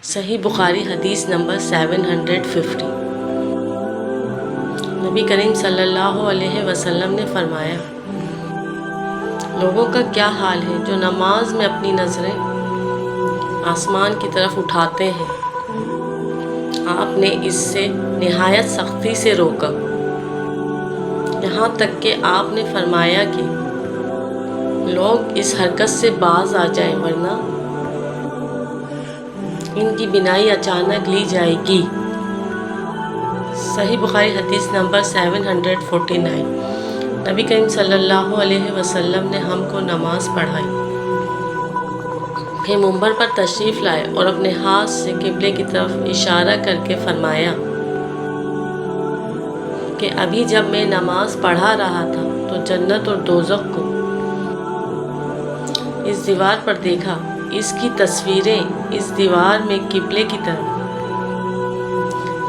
صحیح بخاری حدیث نمبر 750۔ نبی کریم صلی اللہ علیہ وسلم نے فرمایا، لوگوں کا کیا حال ہے جو نماز میں اپنی نظریں آسمان کی طرف اٹھاتے ہیں۔ آپ نے اس سے نہایت سختی سے روکا، یہاں تک کہ آپ نے فرمایا کہ لوگ اس حرکت سے باز آ جائیں ورنہ ان کی بینائی اچانک لی جائے گی۔ صحیح بخاری حدیث نمبر 749۔ نبی کریم صلی اللہ علیہ وسلم نے ہم کو نماز پڑھائی، پھر منبر پر تشریف لائے اور اپنے ہاتھ سے قبلے کی طرف اشارہ کر کے فرمایا کہ ابھی جب میں نماز پڑھا رہا تھا تو جنت اور دوزخ کو اس دیوار پر دیکھا، اس کی تصویریں اس دیوار میں قبلے کی طرف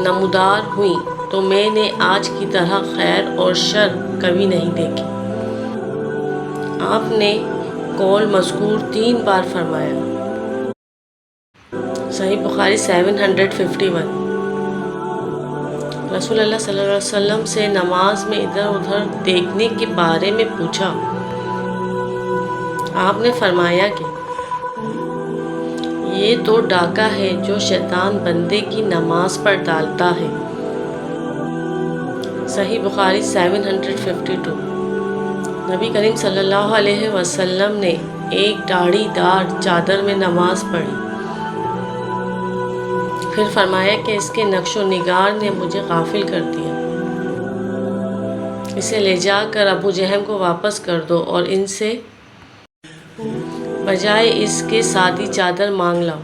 نمودار ہوئیں تو میں نے آج کی طرح خیر اور شر کبھی نہیں دیکھی۔ آپ نے قول مذکور 3 بار فرمایا۔ صحیح بخاری 751۔ رسول اللہ صلی اللہ علیہ وسلم سے نماز میں ادھر ادھر دیکھنے کے بارے میں پوچھا۔ آپ نے فرمایا کہ یہ تو ڈاکہ ہے جو شیطان بندے کی نماز پر ڈالتا ہے۔ صحیح بخاری 752۔ نبی کریم صلی اللہ علیہ وسلم نے ایک داڑھی دار چادر میں نماز پڑھی، پھر فرمایا کہ اس کے نقش و نگار نے مجھے غافل کر دیا، اسے لے جا کر ابو جہم کو واپس کر دو اور ان سے بجائے اس کے سادی چادر مانگ لاؤ۔